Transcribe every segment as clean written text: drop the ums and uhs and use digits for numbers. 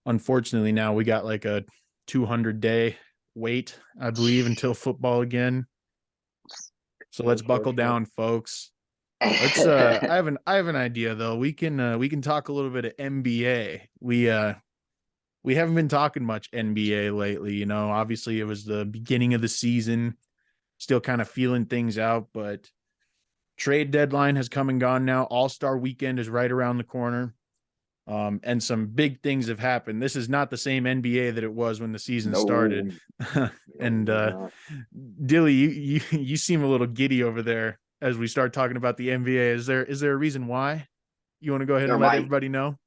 unfortunately now we got like a 200-day wait, I believe, until football again. So let's buckle Unfortunate. down, folks. Let's I have an idea though. We can talk a little bit of NBA. We haven't been talking much NBA lately, Obviously it was the beginning of the season, still kind of feeling things out, but trade deadline has come and gone now. All-Star weekend is right around the corner. And some big things have happened. This is not the same NBA that it was when the season No, started. no, And it is not. Dilly, you seem a little giddy over there as we start talking about the NBA. Is there a reason why? You want to go ahead There and let might everybody know?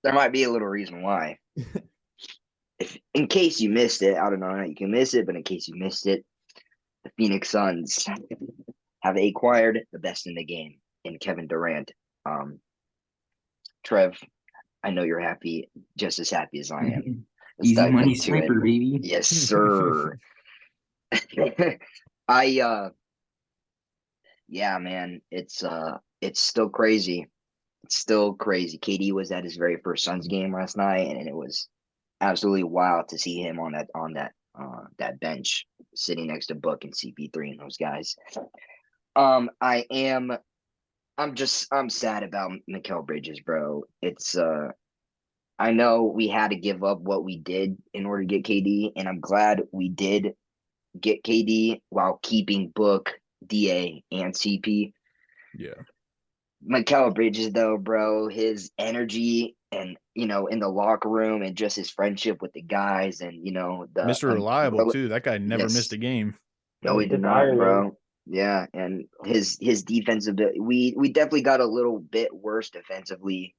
there might be a little reason why. If in case you missed it, I don't know how you can miss it, but in case you missed it, the Phoenix Suns have acquired the best in the game in Kevin Durant. Um, Trev, I know you're happy, just as happy as I am. Let's Easy dive money into it. sniper, baby. Yes, sir. I yeah, man, it's still crazy. It's still crazy. KD was at his very first Suns game last night, and it was absolutely wild to see him on that bench sitting next to Book and CP3 and those guys. I am I'm sad about Mikal Bridges, bro. It's I know we had to give up what we did in order to get KD, and I'm glad we did get KD while keeping Book, DA, and CP. Yeah. Mikal Bridges, though, bro, his energy and in the locker room and just his friendship with the guys and the Mr. Reliable too. That guy never missed yes, a game. no, he did Mhm. not, Iron Man. bro. Yeah, and his defensive, we definitely got a little bit worse defensively,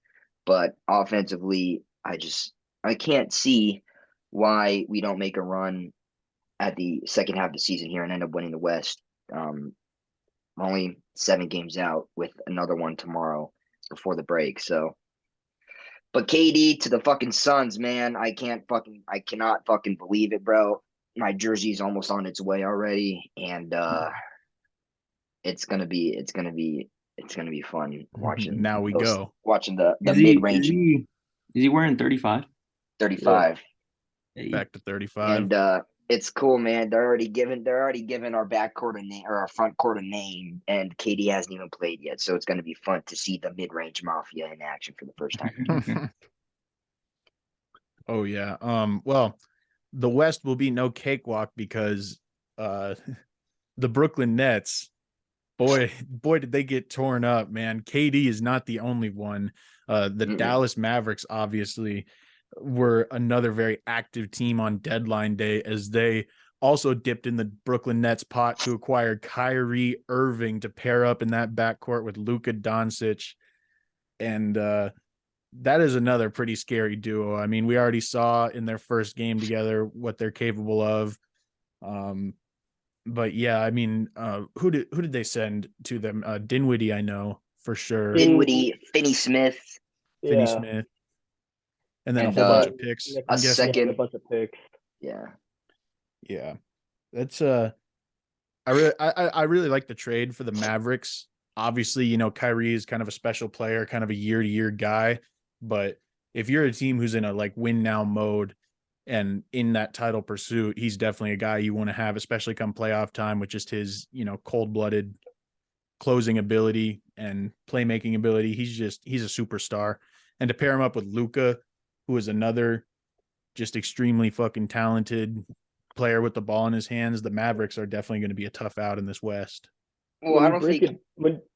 but offensively, I can't see why we don't make a run at the second half of the season here and end up winning the West. Only 7 games out with another one tomorrow before the break. So, but KD to the fucking Suns, man, I cannot fucking believe it, bro. My jersey's almost on its way already, and it's gonna be fun watching Now we those go. watching the Is mid he is range he is he wearing 35? 35. Hey, Back to 35. And it's cool, man. They're already giving our backcourt a name or our front court a name, and KD hasn't even played yet. So it's gonna be fun to see the mid range mafia in action for the first time in years. Oh yeah. Well, the West will be no cakewalk because uh the Brooklyn Nets, boy did they get torn up, man. KD is not the only one. The Mm-mm. Dallas Mavericks obviously were another very active team on deadline day as they also dipped in the Brooklyn Nets pot to acquire Kyrie Irving to pair up in that backcourt with Luka Doncic. And that is another pretty scary duo. I mean, we already saw in their first game together what they're capable of. Um, but yeah, I mean, who did they send to them? Dinwiddie, I know for sure. Dinwiddie, Finney Smith, Finney Yeah. Smith, and then a and whole bunch of picks. a I'm guessing. Yeah, a second. bunch of picks. Yeah, Yeah, that's I really like the trade for the Mavericks. Obviously, Kyrie is kind of a special player, kind of a year-to-year guy. But if you're a team who's in a like win now mode and in that title pursuit, he's definitely a guy you want to have, especially come playoff time with just his, cold-blooded closing ability and playmaking ability. He's a superstar. And to pair him up with Luka, who is another just extremely fucking talented player with the ball in his hands, the Mavericks are definitely going to be a tough out in this West. well, I don't think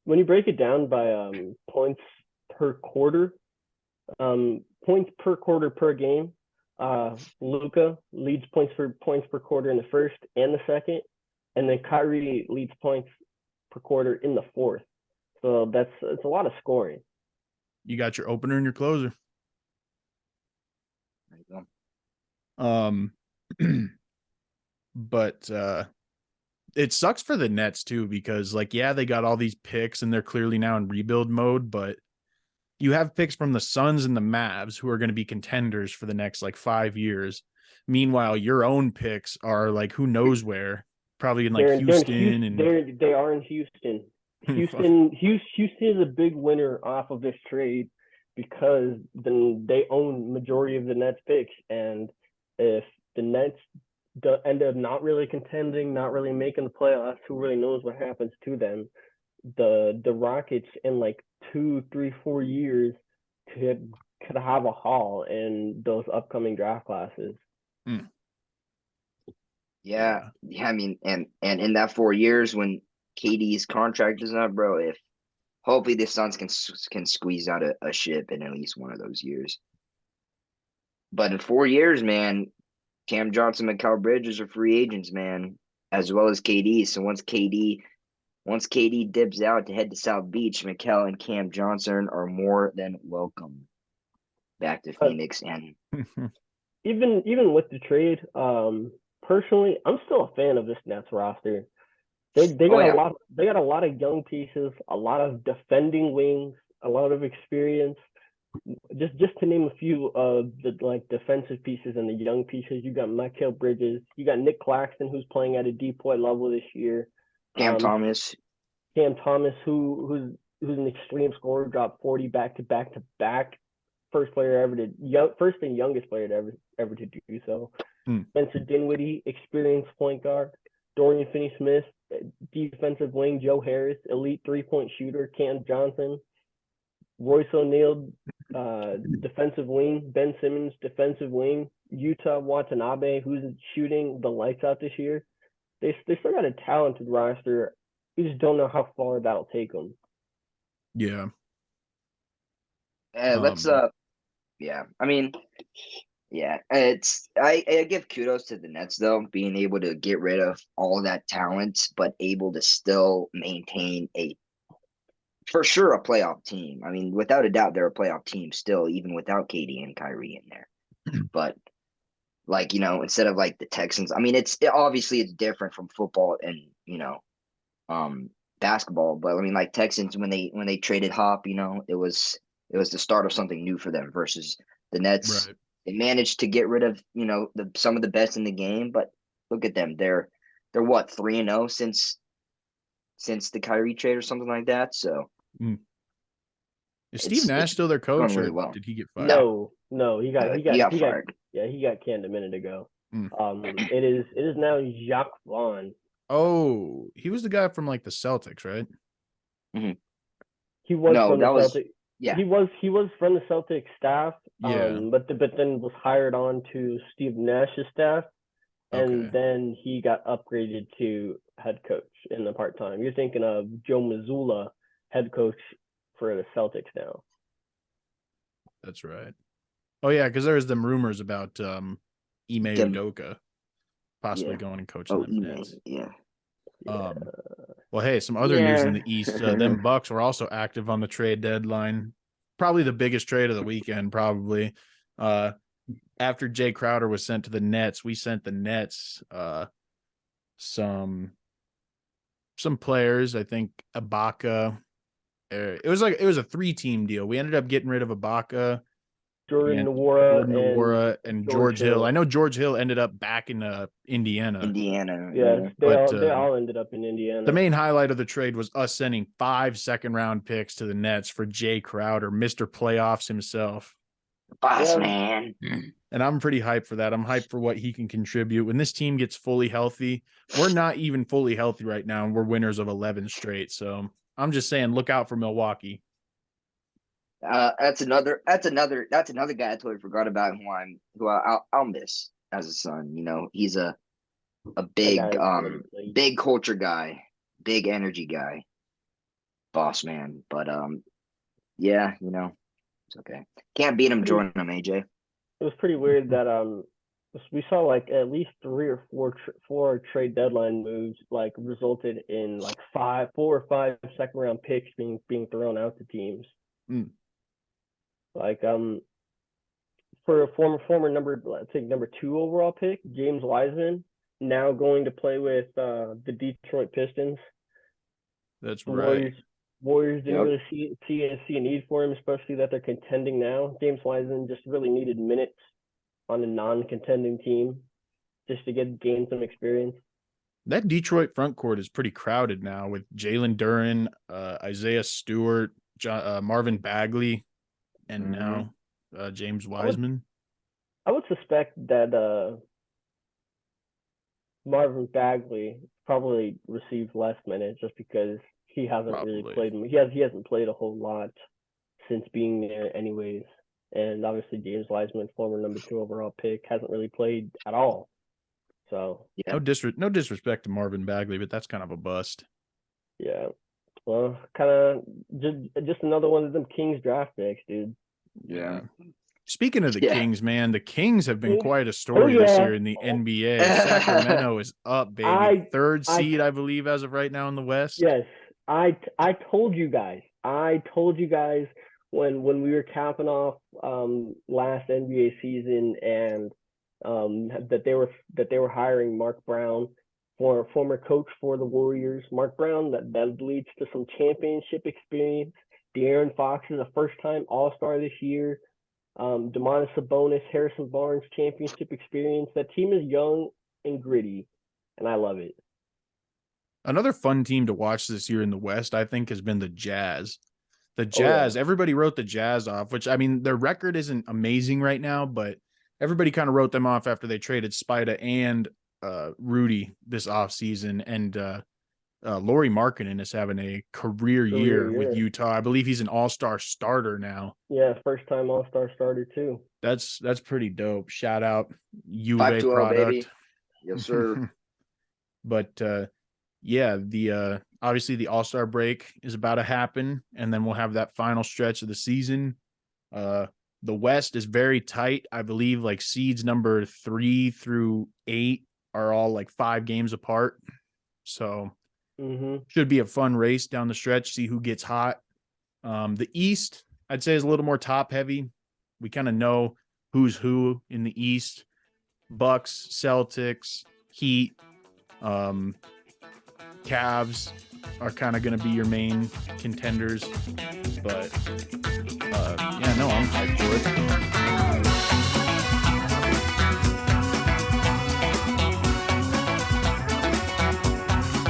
When you break it down by points per quarter, points per quarter per game, Luca leads points per quarter in the first and the second, and then Kyrie leads points per quarter in the fourth. So it's a lot of scoring. You got your opener and your closer. there you go. Um, but it sucks for the Nets too because like yeah, they got all these picks and they're clearly now in rebuild mode, but you have picks from the Suns and the Mavs who are going to be contenders for the next like 5 years. Meanwhile, your own picks are like who knows where, probably in like They're in Houston Houston. and They are in Houston. Houston is a big winner off of this trade. because then they own majority of the Nets picks, and if the Nets end up not really contending, not really making the playoffs, who really knows what happens to them? The Rockets in like 2, 3, 4 years could have a haul in those upcoming draft classes. Yeah. I mean, and in that 4 years when KD's contract is up, bro, if hopefully the Suns can squeeze out a ship in at least one of those years. But in 4 years, man, Cam Johnson and Mikal Bridges are free agents, man, as well as KD. So once KD dips out to head to South Beach, Mikal and Cam Johnson are more than welcome back to Phoenix. And even with the trade, personally, I'm still a fan of this Nets roster. They got a lot of young pieces, a lot of defending wings, a lot of experience. Just to name a few of the like defensive pieces and the young pieces, you got Mikal Bridges, you got Nick Claxton, who's playing at a DPOY level this year. Cam Thomas, who's an extreme scorer, dropped 40 back to back. First and youngest player to ever to do so. Spencer Dinwiddie, experienced point guard. Dorian Finney-Smith, defensive wing. Joe Harris, elite 3-point shooter. Cam Johnson, Royce O'Neal, defensive wing. Ben Simmons, defensive wing. Yuta Watanabe, who's shooting the lights out this year. They still got a talented roster. We just don't know how far that'll take them. Yeah. Yeah. I mean, yeah, I give kudos to the Nets though, being able to get rid of all that talent, but able to still maintain for sure a playoff team. I mean, without a doubt, they're a playoff team still, even without KD and Kyrie in there. But like, instead of like the Texans, I mean, obviously it's different from football and basketball, but I mean, like Texans when they traded Hop, it was the start of something new for them versus the Nets. Right. They managed to get rid of some of the best in the game, but look at them. They're what 3-0 since the Kyrie trade or something like that. So is Steve Nash still their coach, really or well. did he get fired? No, he got fired. He got canned a minute ago. It is now Jacques Vaughn. Oh, he was the guy from like the Celtics, right? Mm-hmm. He was from the Celtics. Yeah, he was from the Celtics staff. Yeah. But then was hired on to Steve Nash's staff, and then he got upgraded to head coach in the part time. You're thinking of Joe Mazzulla, head coach for the Celtics now. That's right. Oh yeah, because there's them rumors about Ime Udoka possibly going and coaching the Nets. Yeah. Well, hey, some other news in the East. Them Bucks were also active on the trade deadline. Probably the biggest trade of the weekend, probably. After Jay Crowder was sent to the Nets, we sent the Nets some players. I think Ibaka. It was a 3-team deal. We ended up getting rid of Ibaka, Jordan Nwora, and George Hill. I know George Hill ended up back in Indiana. Yeah, they all ended up in Indiana. The main highlight of the trade was us sending 5 second-round picks to the Nets for Jay Crowder, Mr. Playoffs himself. Boss man. And I'm pretty hyped for that. I'm hyped for what he can contribute. When this team gets fully healthy, we're not even fully healthy right now, and we're winners of 11 straight. So I'm just saying, look out for Milwaukee. That's another guy I totally forgot about who I'll miss as a son. He's a big big culture guy, big energy guy, boss man. But yeah, it's okay. Can't beat him, join him, AJ. It was pretty weird that we saw like at least 3 or 4 trade deadline moves like resulted in like 4 or 5 second round picks being thrown out to teams. Like for a former number 2 overall pick, James Wiseman, now going to play with the Detroit Pistons. That's right. Warriors didn't really see a need for him, especially that they're contending now. James Wiseman just really needed minutes on a non-contending team just to gain some experience. That Detroit front court is pretty crowded now with Jalen Duren, Isaiah Stewart, Marvin Bagley. and now James would- Wiseman. I would suspect that Marvin Bagley probably received less minutes just because he hasn't really Probably. played. He hasn't played a whole lot since being there, anyways. And obviously James Wiseman, former number 2 overall pick, hasn't really played at all. So Yeah. No disrespect to Marvin Bagley, but that's kind of a bust. yeah, well, kind of just another one of them Kings draft picks, dude. Yeah. Speaking of the Yeah. Kings, man, the Kings have been Kings? quite a story Oh, this yeah. year in the NBA. Sacramento is up, baby. Third seed, I believe, as of right now in the West. Yes, I told you guys. I told you guys when we were capping off last NBA season and that they were hiring Mark Brown, former coach for the Warriors. Mark Brown that leads to some championship experience. De'Aaron Fox is a first-time All-Star this year. Domantas Sabonis, Harrison Barnes, championship experience. That team is young and gritty, and I love it. Another fun team to watch this year in the West, I think, has been the Jazz. The Jazz, everybody wrote the Jazz off, which, I mean, their record isn't amazing right now, but everybody kind of wrote them off after they traded Spida and Rudy this offseason. And Lauri Markkanen is having a career year with Utah. I believe he's an all-star starter now. Yeah, first-time all-star starter, too. That's pretty dope. Shout out Juve 5-2-0, product. baby. Yes, sir. But yeah, the obviously the All-Star break is about to happen, and then we'll have that final stretch of the season. The West is very tight. I believe like seeds number 3 through 8 are all like 5 games apart. So should be a fun race down the stretch, see who gets hot. The East, I'd say, is a little more top heavy. We kind of know who's who in the East. Bucks, Celtics, Heat, Cavs are kind of going to be your main contenders. But yeah, no, I'm hyped for it.